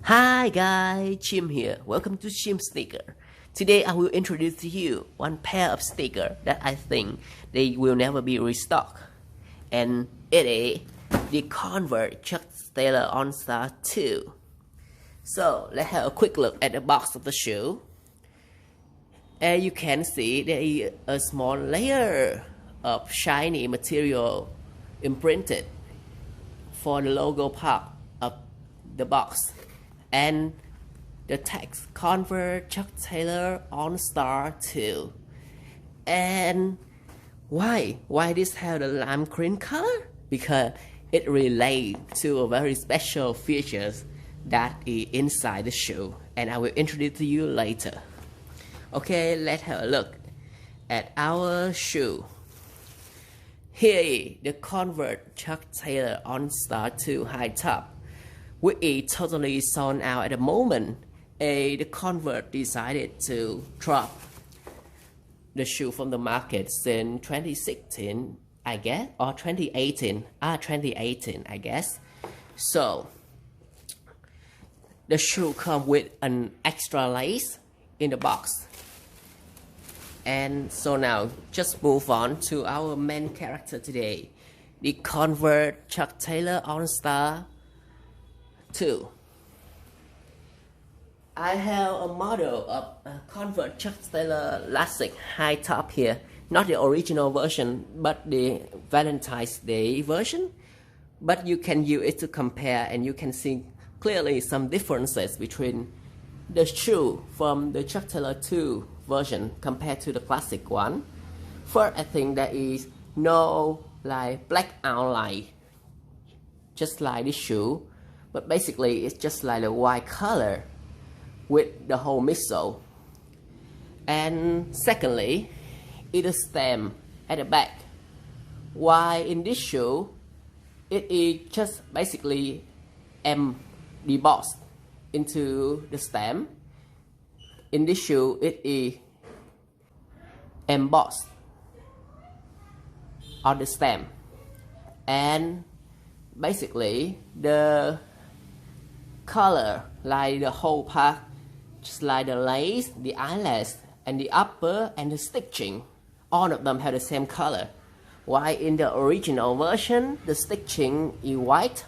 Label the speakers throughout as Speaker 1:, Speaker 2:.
Speaker 1: Hi guys, Chim here. Welcome to Chim Sneaker. Today I will introduce to you one pair of sneakers that I think they will never be restocked. And it is the Converse Chuck Taylor All-Star 2. So let's have a quick look at the box of the shoe. And you can see there is a small layer of shiny material imprinted for the logo part of the box. And the text Converse Chuck Taylor All-Star 2. And why this have the lime green color? Because it relates to a very special features that is inside the shoe, and I will introduce to you later. Okay, let's have a look at our shoe. Here is the Converse Chuck Taylor All-Star 2 high top, which is totally sold out at the moment. The Converse decided to drop the shoe from the market since 2016, I guess, or 2018. 2018, I guess. So the shoe comes with an extra lace in the box. And so now, just move on to our main character today, the Converse Chuck Taylor All-Star 2. I have a model of Converse Chuck Taylor Classic high top here. Not the original version, but the Valentine's Day version. But you can use it to compare, and you can see clearly some differences between the shoe from the Chuck Taylor 2 version compared to the classic one. First, I think there is no black outline, just like this shoe. But basically, it's just like a white color with the whole midsole. And secondly, it is stamped at the back. While in this shoe, it is just basically embossed into the stamp. In this shoe, it is embossed on the stamp. And basically, the color, like the whole part, just like the lace, the eyelash, and the upper and the stitching, all of them have the same color. While in the original version, the stitching is white,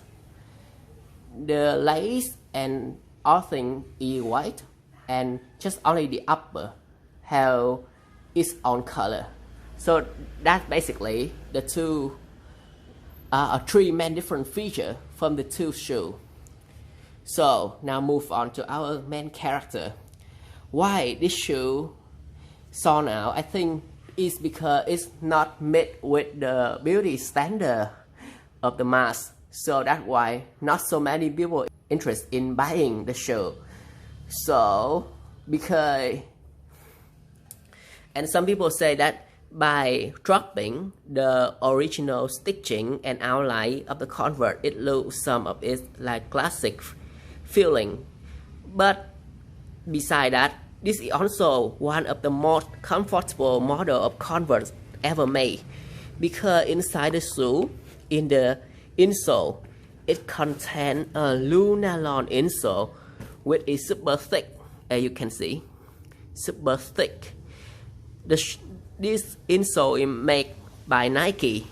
Speaker 1: the lace and all things is white, and just only the upper have its own color. So that's basically the two, three main different features from the two shoes. So now move on to our main character. Why this shoe sold out? I think it's because it's not made with the beauty standard of the mass. So that's why not so many people interested in buying the shoe. So because, and some people say that by dropping the original stitching and outline of the Converse, it loses some of its classic feeling. But beside that, this is also one of the most comfortable model of Converse ever made, because inside the shoe, in the insole, it contains a lunarlon insole, which is super thick, as you can see, super thick. This insole is made by Nike,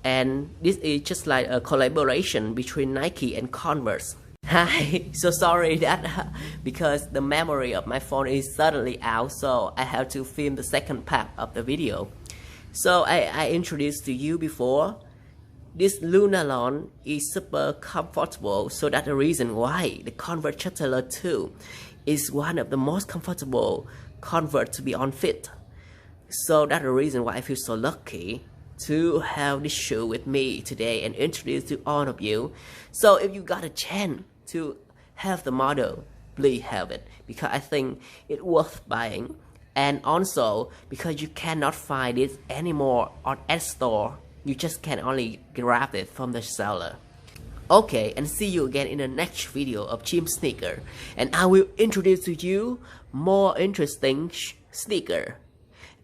Speaker 1: and this is just like a collaboration between Nike and Converse. Hi, so sorry that because the memory of my phone is suddenly out, so I have to film the second part of the video. So I introduced to you before, this lunarlon is super comfortable, so that's the reason why the Converse Chuck Taylor 2 is one of the most comfortable Converse to be on fit. So that's the reason why I feel so lucky to have this shoe with me today and introduce to all of you. So if you got a chance to have the model, please have it, because I think it's worth buying. And also because you cannot find it anymore on any store, you just can only grab it from the seller. Okay, and see you again in the next video of Chim Sneaker, and I will introduce to you more interesting sneaker.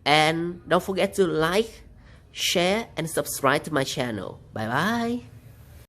Speaker 1: And don't forget to like, share and subscribe to my channel. Bye bye.